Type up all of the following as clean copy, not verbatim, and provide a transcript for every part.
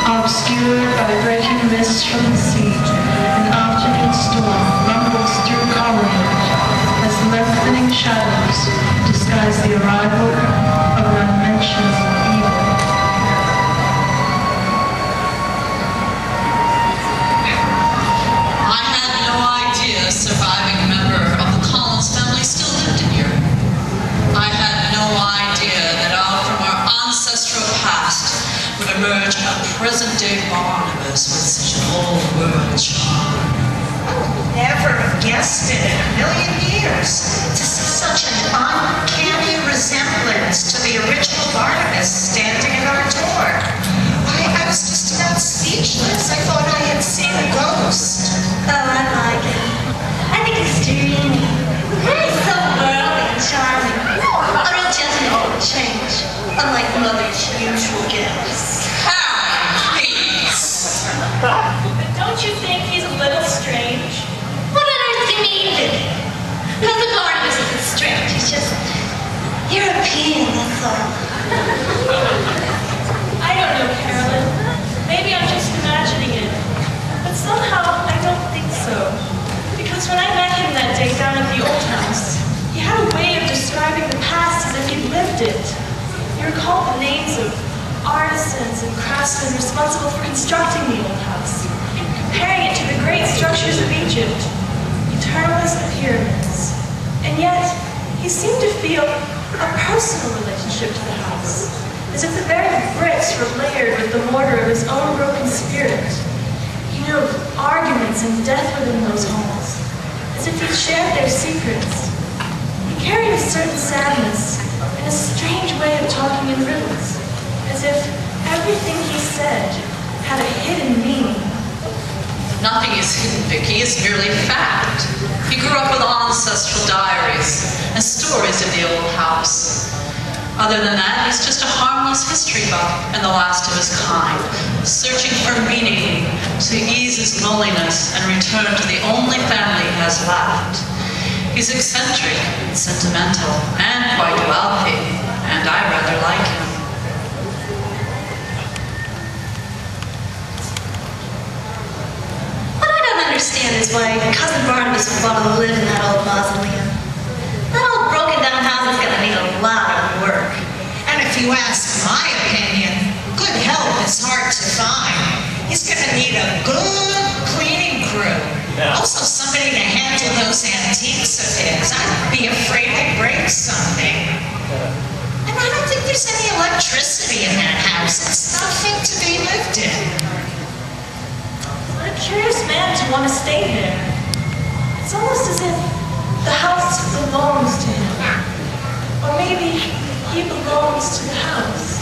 Obscured by breaking mists from the sea, an afternoon storm rumbles through Carolyn as lengthening shadows disguise the arrival of an unmentionable evil. I had no idea a surviving member of the Collins family still lived in here. I had no idea that out from our ancestral past would emerge a present-day Barnabas with such an old-world charm. Never have guessed it in a million years. To see such an uncanny resemblance to the original Barnabas standing at our door. I was just about speechless. I thought I had seen a ghost. Oh, I like him. I think he's dreamy. He's so worldly and charming. A real gentleman for change, unlike Mother's usual gifts. Please. But don't you think he's a little strange? What on earth do you mean, Vicky? Cousin Barnabas isn't strange. He's just European, that's all. I don't know, Carolyn. Maybe I'm just imagining it. But somehow I don't think so. Because when I met him that day down at the old house, he had a way of describing the past as if he'd lived it. He recalled the names of artisans and craftsmen responsible for constructing the old house, comparing it to the great structures of Egypt, eternal as the pyramids. And yet, he seemed to feel a personal relationship to the house, as if the very bricks were layered with the mortar of his own broken spirit. He knew of arguments and death within those halls, as if he'd shared their secrets. He carried a certain sadness and a strange way of talking in riddles, as if everything he said had a hidden meaning. Nothing is hidden, Vicky. It's merely fact. He grew up with ancestral diaries and stories of the old house. Other than that, he's just a harmless history buff and the last of his kind, searching for meaning to ease his loneliness and return to the only family he has left. He's eccentric and sentimental and quite wealthy, and I rather like him. What I don't understand is why Cousin Barnabas would want to live in that old mausoleum. That old broken-down house is going to need a lot of work. And if you ask my opinion, good help is hard to find. He's going to need a good cleaning crew. Yeah. Also somebody to handle those antiques of his. I'd be afraid to break something. And I don't think there's any electricity in that house. It's not fit to be lived in. What a curious man to want to stay there. It's almost as if the house belongs to him. Or maybe he belongs to the house.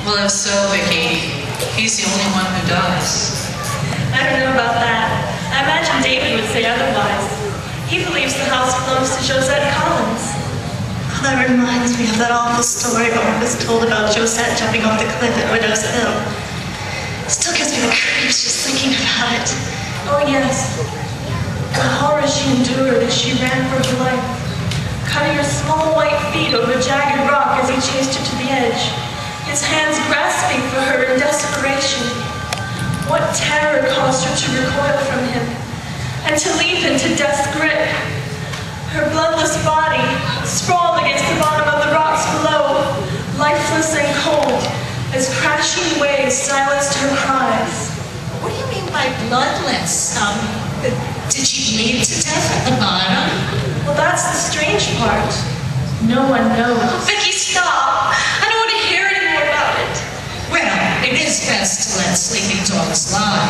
Well, if so, Vicky, he's the only one who does. I don't know about that. I imagine David would say otherwise. He believes the house belongs to Josette Collins. Oh, that reminds me of that awful story Barnabas told about Josette jumping off the cliff at Widow's Hill. Still gives me the creeps just thinking about it. Oh, yes. The horror she endured as she ran for her life, cutting her small white feet over jagged rock as he chased her to the edge, his hands grasping for her in desperation. What terror caused her to recoil from him and to leap into death's grip. Her bloodless body sprawled against the bottom of the rocks below, lifeless and cold, as crashing waves silenced her cries. What do you mean by bloodless? Did she bleed to death at the bottom? Well, that's the strange part. No one knows. Vicky, stop! I don't want to hear any more about it. Well, it is best to let sleeping dogs lie.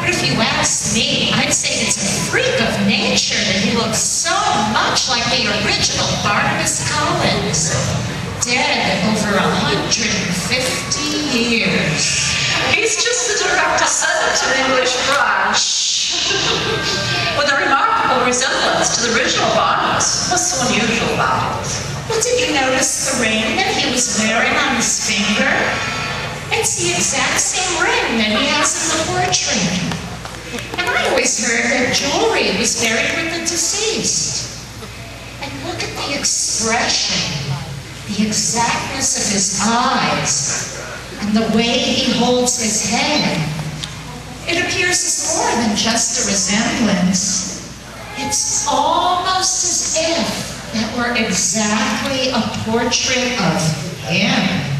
But if you ask me, I'd say it's a freak of nature that he looks so much like the original Barnabas Collins. Dead over 150 years. He's just a direct descendant of English French, with a remarkable resemblance to the original Barnabas. What's so unusual about it? Well, did you notice the ring that he was wearing on his finger? It's the exact same ring that he has in the portrait. And I always heard that jewelry was buried with the deceased. And look at the expression. The exactness of his eyes and the way he holds his head. It appears as more than just a resemblance. It's almost as if it were exactly a portrait of him.